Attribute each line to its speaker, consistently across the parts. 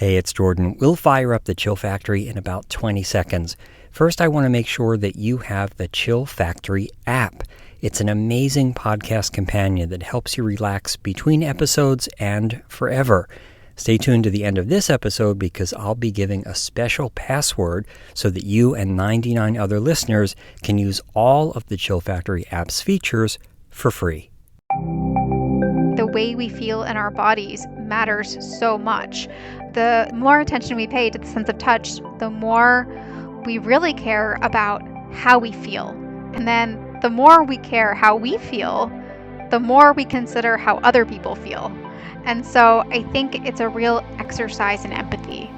Speaker 1: Hey, it's Jordan. We'll fire up the Chill Factory in about 20 seconds. First, I want to make sure that you have the Chill Factory app. It's an amazing podcast companion that helps you relax between episodes and forever. Stay tuned to the end of this episode because I'll be giving a special password so that you and 99 other listeners can use all of the Chill Factory app's features for free.
Speaker 2: The way we feel in our bodies matters so much. The more attention we pay to the sense of touch, the more we really care about how we feel. And then the more we care how we feel, the more we consider how other people feel. And so I think it's a real exercise in empathy.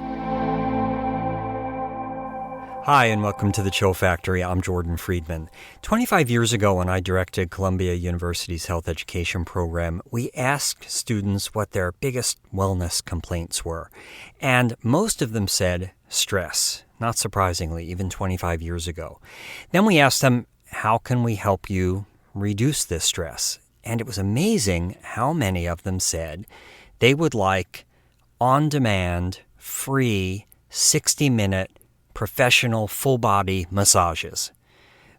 Speaker 1: Hi, and welcome to the Chill Factory. I'm Jordan Friedman. 25 years ago, when I directed Columbia University's health education program, we asked students what their biggest wellness complaints were. And most of them said stress, not surprisingly, even 25 years ago. Then we asked them, how can we help you reduce this stress? And it was amazing how many of them said they would like on-demand, free, 60-minute professional full-body massages.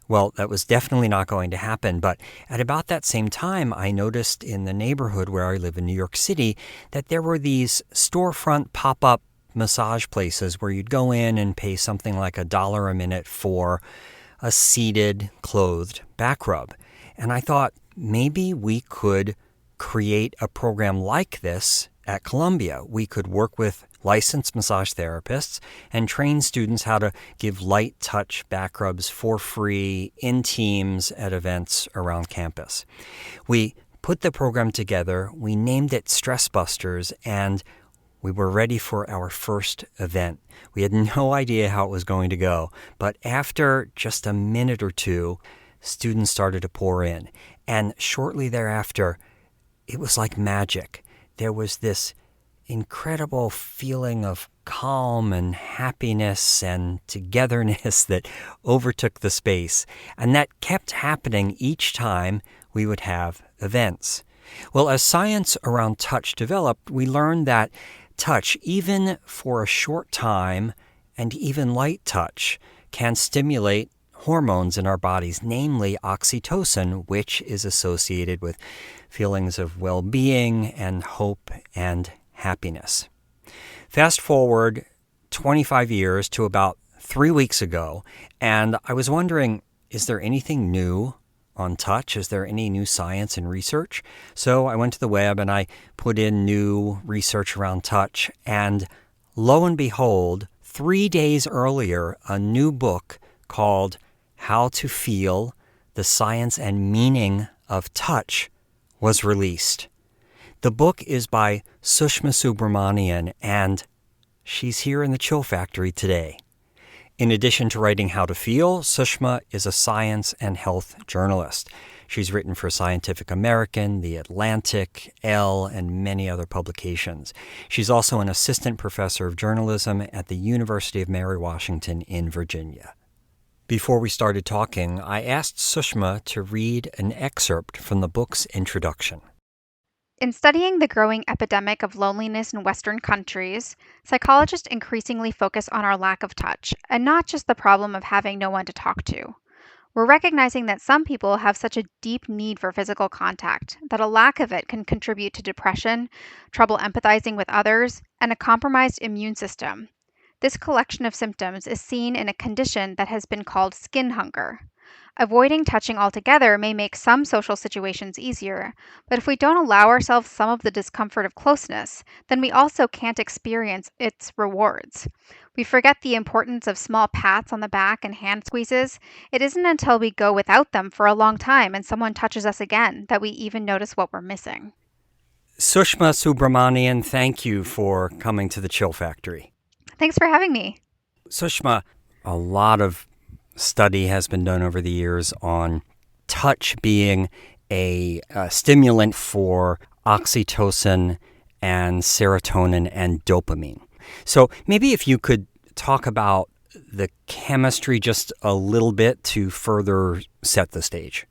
Speaker 1: Well, that was definitely not going to happen, but at about that same time, I noticed in the neighborhood where I live in New York City that there were these storefront pop-up massage places where you'd go in and pay something like $1 a minute for a seated, clothed back rub. And I thought maybe we could create a program like this at Columbia. We could work with licensed massage therapists and train students how to give light touch back rubs for free in teams at events around campus. We put the program together, we named it Stressbusters, and we were ready for our first event. We had no idea how it was going to go, but after just a minute or two, students started to pour in. And shortly thereafter, it was like magic. There was this incredible feeling of calm and happiness and togetherness that overtook the space. And that kept happening each time we would have events. Well, as science around touch developed, we learned that touch, even for a short time, and even light touch, can stimulate hormones in our bodies, namely oxytocin, which is associated with feelings of well-being and hope and happiness. Fast forward 25 years to about 3 weeks ago, and I was wondering, is there anything new on touch? Is there any new science and research? So I went to the web and I put in new research around touch, and lo and behold, 3 days earlier, a new book called How to Feel: The Science and Meaning of Touch was released. The book is by Sushma Subramanian, and she's here in the Chill Factory today. In addition to writing How to Feel, Sushma is a science and health journalist. She's written for Scientific American, The Atlantic, Elle, and many other publications. She's also an assistant professor of journalism at the University of Mary Washington in Virginia. Before we started talking, I asked Sushma to read an excerpt from the book's introduction.
Speaker 2: In studying the growing epidemic of loneliness in Western countries, psychologists increasingly focus on our lack of touch, and not just the problem of having no one to talk to. We're recognizing that some people have such a deep need for physical contact that a lack of it can contribute to depression, trouble empathizing with others, and a compromised immune system. This collection of symptoms is seen in a condition that has been called skin hunger. Avoiding touching altogether may make some social situations easier, but if we don't allow ourselves some of the discomfort of closeness, then we also can't experience its rewards. We forget the importance of small pats on the back and hand squeezes. It isn't until we go without them for a long time and someone touches us again that we even notice what we're missing.
Speaker 1: Sushma Subramanian, thank you for coming to the Chill Factory.
Speaker 2: Thanks for having me.
Speaker 1: Sushma, a lot of study has been done over the years on touch being a stimulant for oxytocin and serotonin and dopamine. So maybe if you could talk about the chemistry just a little bit to further set the stage.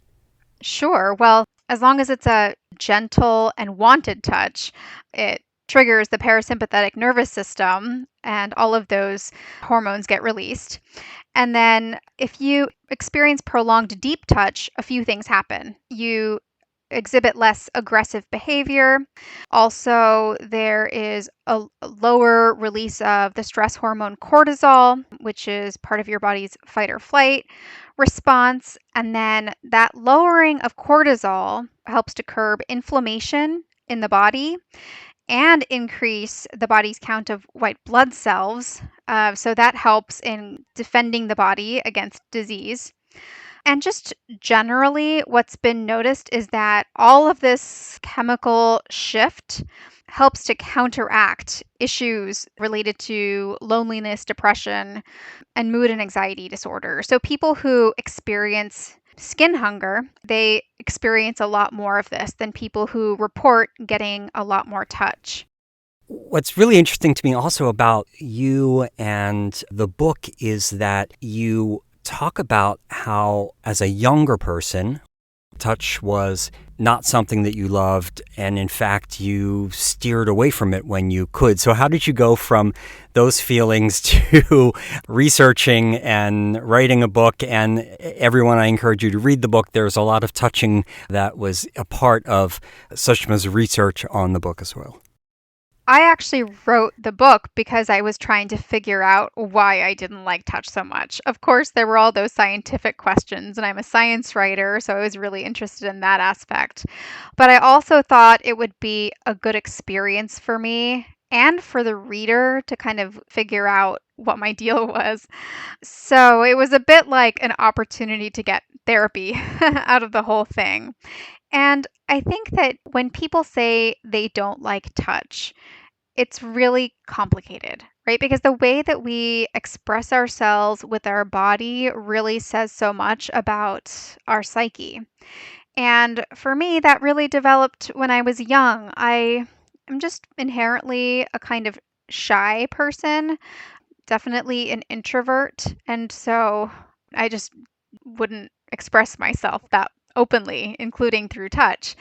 Speaker 2: Sure. Well, as long as it's a gentle and wanted touch, it triggers the parasympathetic nervous system, and all of those hormones get released. And then if you experience prolonged deep touch, a few things happen. You exhibit less aggressive behavior. Also, there is a lower release of the stress hormone cortisol, which is part of your body's fight or flight response. And then that lowering of cortisol helps to curb inflammation in the body and increase the body's count of white blood cells. So that helps in defending the body against disease. And just generally, what's been noticed is that all of this chemical shift helps to counteract issues related to loneliness, depression, and mood and anxiety disorder. So people who experience skin hunger, they experience a lot more of this than people who report getting a lot more touch.
Speaker 1: What's really interesting to me also about you and the book is that you talk about how, as a younger person, touch was not something that you loved, and in fact, you steered away from it when you could. So how did you go from those feelings to researching and writing a book? And everyone, I encourage you to read the book. There's a lot of touching that was a part of Sushma's research on the book as well.
Speaker 2: I actually wrote the book because I was trying to figure out why I didn't like touch so much. Of course, there were all those scientific questions, and I'm a science writer, so I was really interested in that aspect. But I also thought it would be a good experience for me and for the reader to kind of figure out what my deal was. So it was a bit like an opportunity to get therapy out of the whole thing. And I think that when people say they don't like touch, it's really complicated, right? Because the way that we express ourselves with our body really says so much about our psyche. And for me, that really developed when I was young. I am just inherently a kind of shy person, definitely an introvert. And so I just wouldn't express myself that openly, including through touch.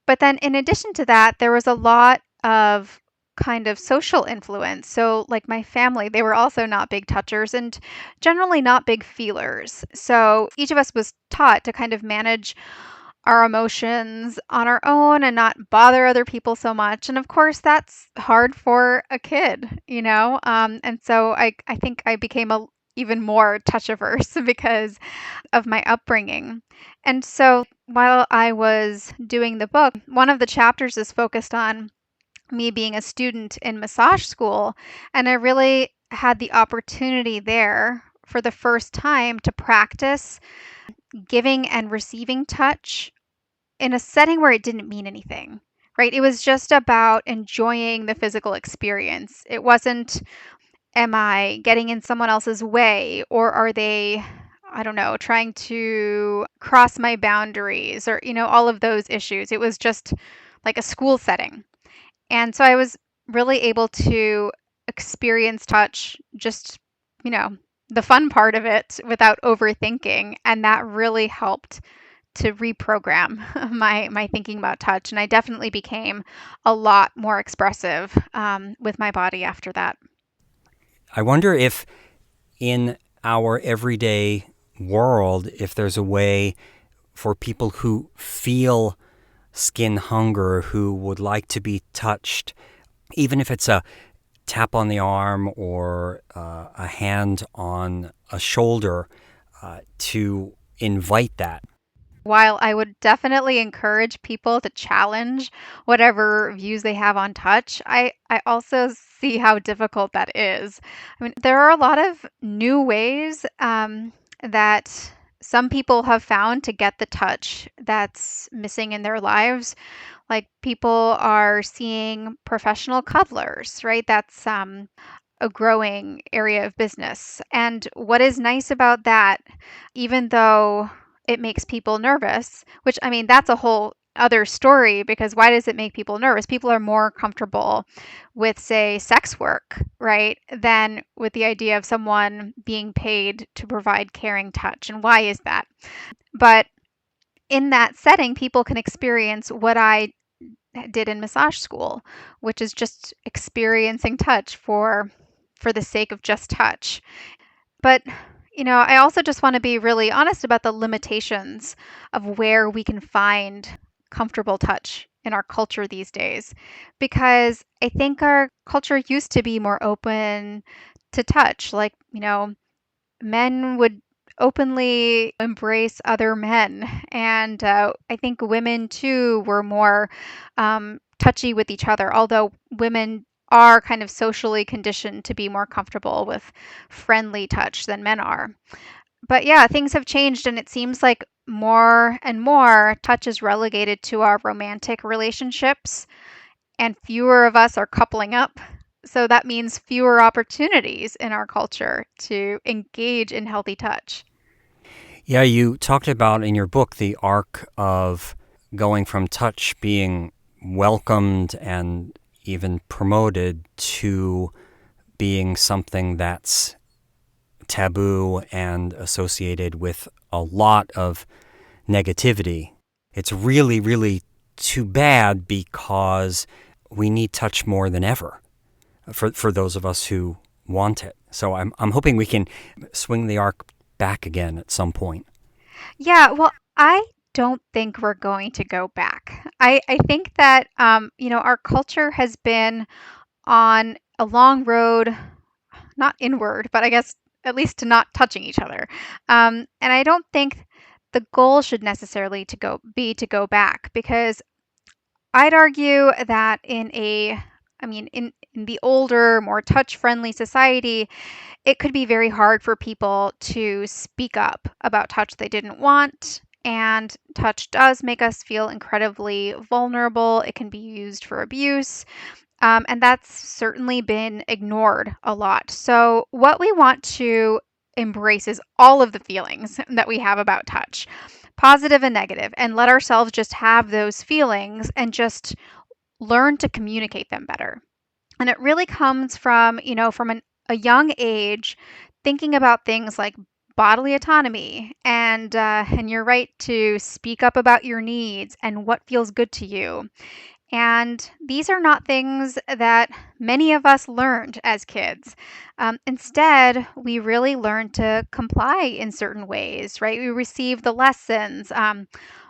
Speaker 2: But then in addition to that, there was a lot of kind of social influence. So like my family, they were also not big touchers and generally not big feelers. So each of us was taught to kind of manage our emotions on our own and not bother other people so much. And of course, that's hard for a kid, you know? And so I think I became even more touch averse because of my upbringing. And so while I was doing the book, one of the chapters is focused on me being a student in massage school. And I really had the opportunity there for the first time to practice giving and receiving touch in a setting where it didn't mean anything, right? It was just about enjoying the physical experience. It wasn't, am I getting in someone else's way, or are they, I don't know, trying to cross my boundaries, or, all of those issues. It was just like a school setting. And so I was really able to experience touch, just, the fun part of it without overthinking. And that really helped to reprogram my thinking about touch. And I definitely became a lot more expressive with my body after that.
Speaker 1: I wonder if in our everyday world, if there's a way for people who feel skin hunger, who would like to be touched, even if it's a tap on the arm or a hand on a shoulder, to invite that.
Speaker 2: While I would definitely encourage people to challenge whatever views they have on touch, I also see how difficult that is. I mean, there are a lot of new ways that some people have found to get the touch that's missing in their lives. Like people are seeing professional cuddlers, right? That's a growing area of business. And what is nice about that, even though it makes people nervous, which I mean, that's a whole other story because why does it make people nervous? People are more comfortable with, say, sex work, right, than with the idea of someone being paid to provide caring touch. And why is that? But in that setting, people can experience what I did in massage school, which is just experiencing touch for the sake of just touch. But, I also just want to be really honest about the limitations of where we can find comfortable touch in our culture these days, because I think our culture used to be more open to touch. Like, men would openly embrace other men. And I think women too were more touchy with each other, although women are kind of socially conditioned to be more comfortable with friendly touch than men are. But yeah, things have changed, and it seems like more and more touch is relegated to our romantic relationships, and fewer of us are coupling up. So that means fewer opportunities in our culture to engage in healthy touch.
Speaker 1: Yeah, you talked about in your book the arc of going from touch being welcomed and even promoted to being something that's taboo and associated with a lot of negativity. It's really, really too bad because we need touch more than ever for those of us who want it. So I'm hoping we can swing the arc back again at some point.
Speaker 2: Yeah, well, I don't think we're going to go back. I think that, our culture has been on a long road, not inward, but I guess at least to not touching each other. And I don't think the goal should necessarily to go back, because I'd argue that in the older, more touch-friendly society, it could be very hard for people to speak up about touch they didn't want. And touch does make us feel incredibly vulnerable. It can be used for abuse. And that's certainly been ignored a lot. So, what we want to embrace is all of the feelings that we have about touch, positive and negative, and let ourselves just have those feelings and just learn to communicate them better. And it really comes from, a young age, thinking about things like bodily autonomy and your right to speak up about your needs and what feels good to you. And these are not things that many of us learned as kids. Instead, we really learned to comply in certain ways, right? We receive the lessons.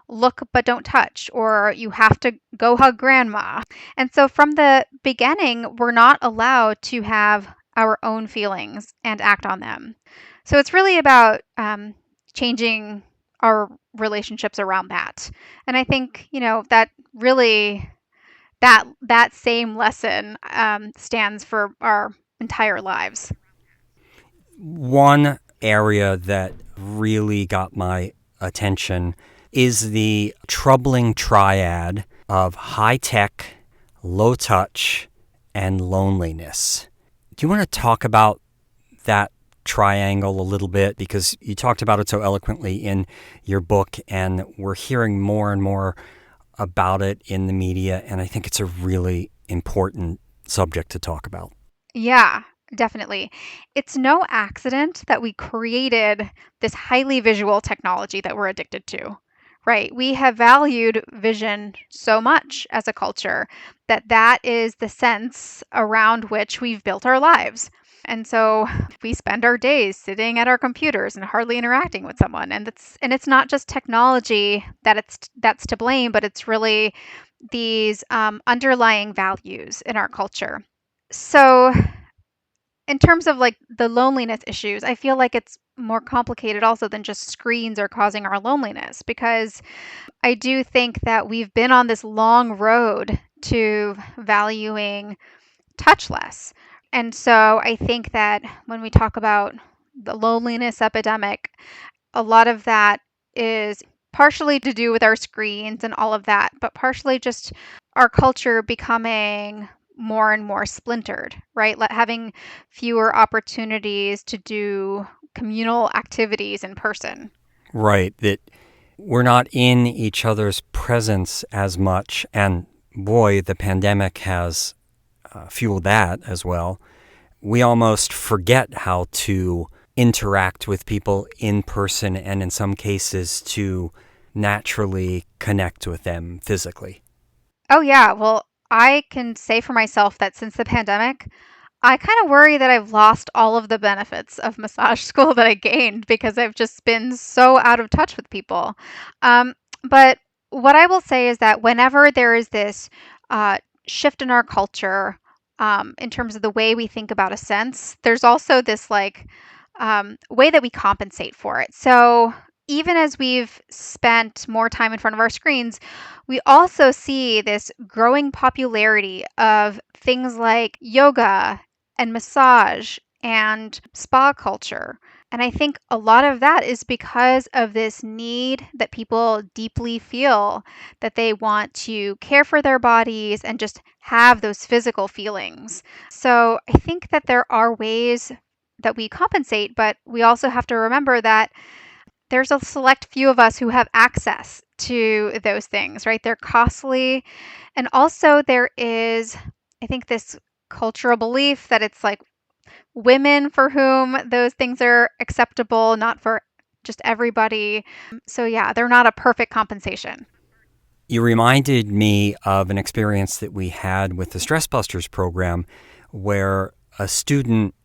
Speaker 2: Look but don't touch, or you have to go hug grandma. And so from the beginning, we're not allowed to have our own feelings and act on them. So it's really about changing our relationships around that. And I think, that really that same lesson stands for our entire lives.
Speaker 1: One area that really got my attention is the troubling triad of high tech, low touch, and loneliness. Do you want to talk about that triangle a little bit? Because you talked about it so eloquently in your book, and we're hearing more and more about it in the media, and I think it's a really important subject to talk about.
Speaker 2: Yeah, definitely. It's no accident that we created this highly visual technology that we're addicted to. Right. We have valued vision so much as a culture that that is the sense around which we've built our lives. And so we spend our days sitting at our computers and hardly interacting with someone. And it's not just technology that's to blame, but it's really these underlying values in our culture. So in terms of like the loneliness issues, I feel like it's more complicated also than just screens are causing our loneliness, because I do think that we've been on this long road to valuing touch less. And so I think that when we talk about the loneliness epidemic, a lot of that is partially to do with our screens and all of that, but partially just our culture becoming more and more splintered, right? Having fewer opportunities to do communal activities in person.
Speaker 1: Right, that we're not in each other's presence as much. And boy, the pandemic has fueled that as well. We almost forget how to interact with people in person, and in some cases to naturally connect with them physically.
Speaker 2: Oh, yeah. Well, I can say for myself that since the pandemic, I kind of worry that I've lost all of the benefits of massage school that I gained because I've just been so out of touch with people. Um, but what I will say is that whenever there is this uh, shift in our culture, in terms of the way we think about a sense, there's also this like way that we compensate for it. So even as we've spent more time in front of our screens, we also see this growing popularity of things like yoga and massage and spa culture. And I think a lot of that is because of this need that people deeply feel that they want to care for their bodies and just have those physical feelings. So I think that there are ways that we compensate, but we also have to remember that there's a select few of us who have access to those things, right? They're costly. And also, there is, I think, this cultural belief that it's like women for whom those things are acceptable, not for just everybody. So, yeah, they're not a perfect compensation.
Speaker 1: You reminded me of an experience that we had with the Stressbusters program where a student,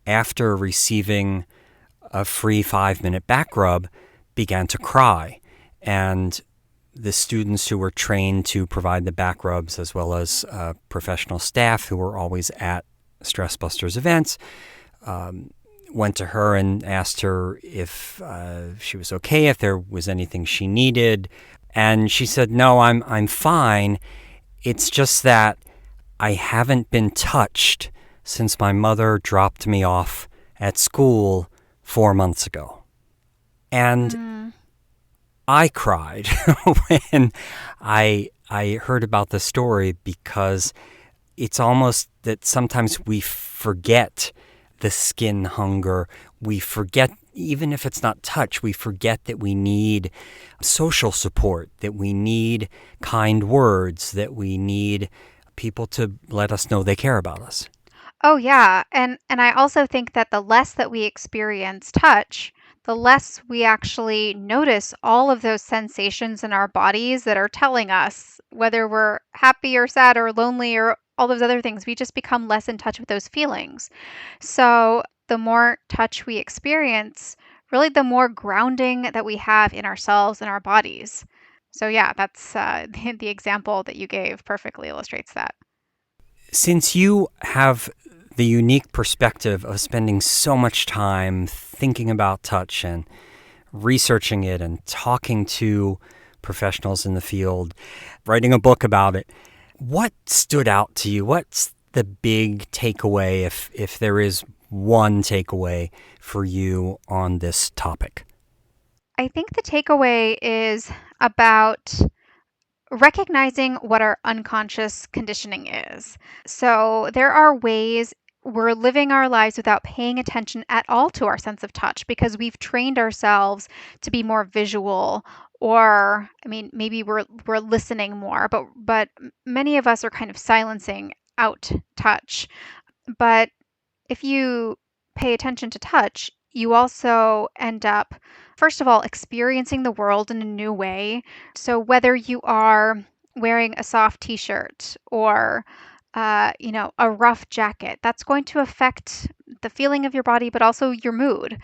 Speaker 1: after receiving a free 5-minute back rub, began to cry. And the students who were trained to provide the back rubs, as well as professional staff who were always at Stressbusters events, went to her and asked her if she was okay, if there was anything she needed. And she said, "No, I'm fine. It's just that I haven't been touched since my mother dropped me off at school 4 months ago." And
Speaker 2: Mm.
Speaker 1: I cried when I heard about the story, because it's almost that sometimes we forget the skin hunger. We forget, even if it's not touch, we forget that we need social support, that we need kind words, that we need people to let us know they care about us.
Speaker 2: Oh yeah, and I also think that the less that we experience touch, the less we actually notice all of those sensations in our bodies that are telling us whether we're happy or sad or lonely or all those other things. We just become less in touch with those feelings. So, the more touch we experience, really the more grounding that we have in ourselves and our bodies. So yeah, that's the example that you gave perfectly illustrates that.
Speaker 1: Since you have the unique perspective of spending so much time thinking about touch and researching it and talking to professionals in the field, writing a book about it, what stood out to you? What's the big takeaway, if there is one takeaway for you on this topic?
Speaker 2: I think the takeaway is about recognizing what our unconscious conditioning is. So there are ways we're living our lives without paying attention at all to our sense of touch because we've trained ourselves to be more visual, or I mean maybe we're listening more, but many of us are kind of silencing out touch. But if you pay attention to touch, you also end up, first of all, experiencing the world in a new way. So whether you are wearing a soft t-shirt or a rough jacket, that's going to affect the feeling of your body, but also your mood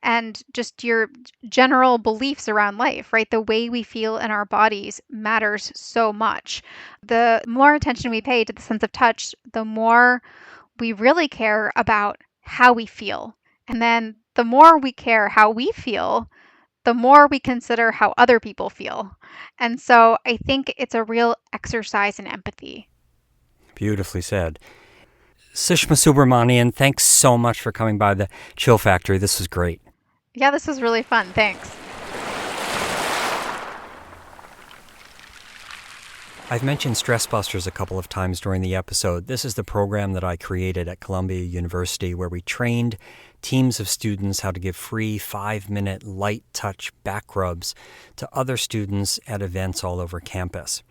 Speaker 2: and just your general beliefs around life, right? The way we feel in our bodies matters so much. The more attention we pay to the sense of touch, the more we really care about how we feel. And then the more we care how we feel, the more we consider how other people feel. And so I think it's a real exercise in empathy.
Speaker 1: Beautifully said. Sushma Subramanian, thanks so much for coming by the Chill Factory. This was great.
Speaker 2: Yeah, this was really fun. Thanks.
Speaker 1: I've mentioned Stressbusters a couple of times during the episode. This is the program that I created at Columbia University where we trained teams of students how to give free 5-minute light touch back rubs to other students at events all over campus.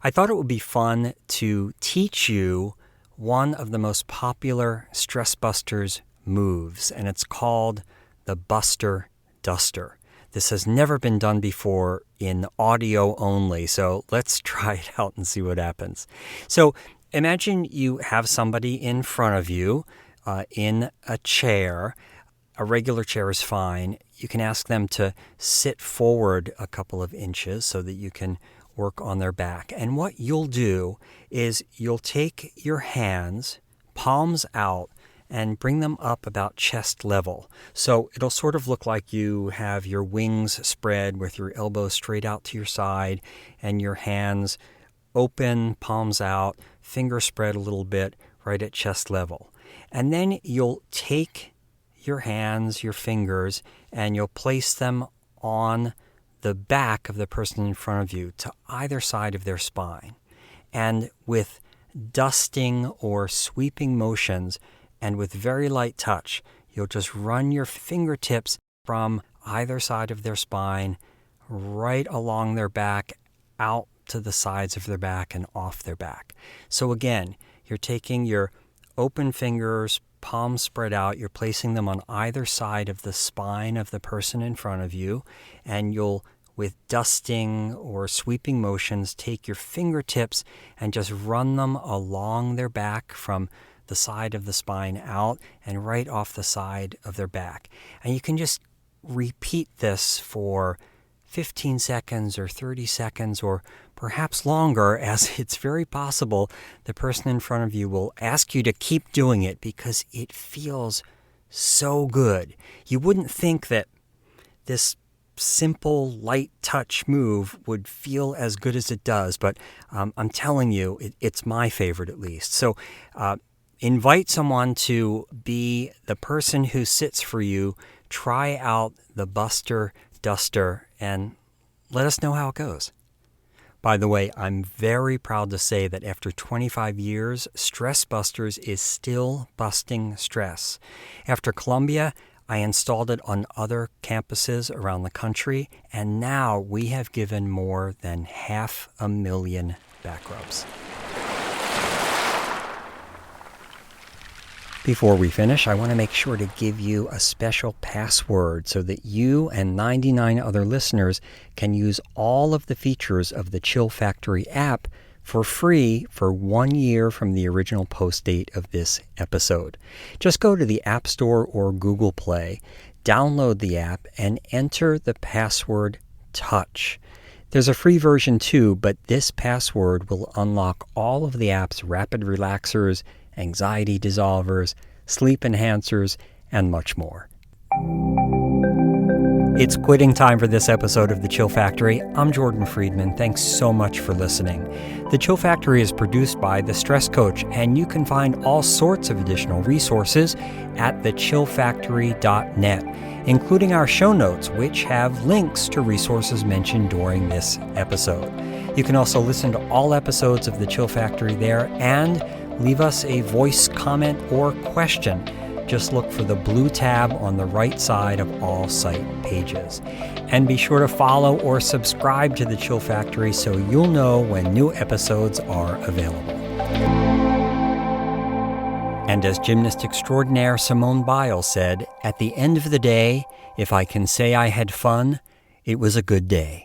Speaker 1: I thought it would be fun to teach you one of the most popular Stressbusters moves, and it's called the Buster Duster. This has never been done before in audio only, so let's try it out and see what happens. So imagine you have somebody in front of you in a chair. A regular chair is fine. You can ask them to sit forward a couple of inches so that you can work on their back. And what you'll do is you'll take your hands, palms out, and bring them up about chest level. So it'll sort of look like you have your wings spread with your elbows straight out to your side and your hands open, palms out, fingers spread a little bit right at chest level. And then you'll take your hands, your fingers, and you'll place them on the back of the person in front of you to either side of their spine. And with dusting or sweeping motions and with very light touch, you'll just run your fingertips from either side of their spine, right along their back, out to the sides of their back and off their back. So again, you're taking your open fingers, palms spread out, you're placing them on either side of the spine of the person in front of you, and you'll, with dusting or sweeping motions, take your fingertips and just run them along their back from the side of the spine out and right off the side of their back. And you can just repeat this for 15 seconds or 30 seconds or perhaps longer, as it's very possible the person in front of you will ask you to keep doing it because it feels so good. You wouldn't think that this simple, light touch move would feel as good as it does, but I'm telling you, it's my favorite at least. So invite someone to be the person who sits for you. Try out the Buster Duster and let us know how it goes. By the way, I'm very proud to say that after 25 years, Stressbusters is still busting stress. After Columbia, I installed it on other campuses around the country, and now we have given more than 500,000 backrubs. Before we finish, I want to make sure to give you a special password so that you and 99 other listeners can use all of the features of the Chill Factory app for free for 1 year from the original post date of this episode. Just go to the App Store or Google Play, download the app, and enter the password TOUCH. There's a free version too, but this password will unlock all of the app's rapid relaxers, anxiety dissolvers, sleep enhancers, and much more. It's quitting time for this episode of The Chill Factory. I'm Jordan Friedman. Thanks so much for listening. The Chill Factory is produced by The Stress Coach, and you can find all sorts of additional resources at thechillfactory.net, including our show notes, which have links to resources mentioned during this episode. You can also listen to all episodes of The Chill Factory there and leave us a voice comment or question. Just look for the blue tab on the right side of all site pages. And be sure to follow or subscribe to The Chill Factory so you'll know when new episodes are available. And as gymnast extraordinaire Simone Biles said, at the end of the day, if I can say I had fun, it was a good day.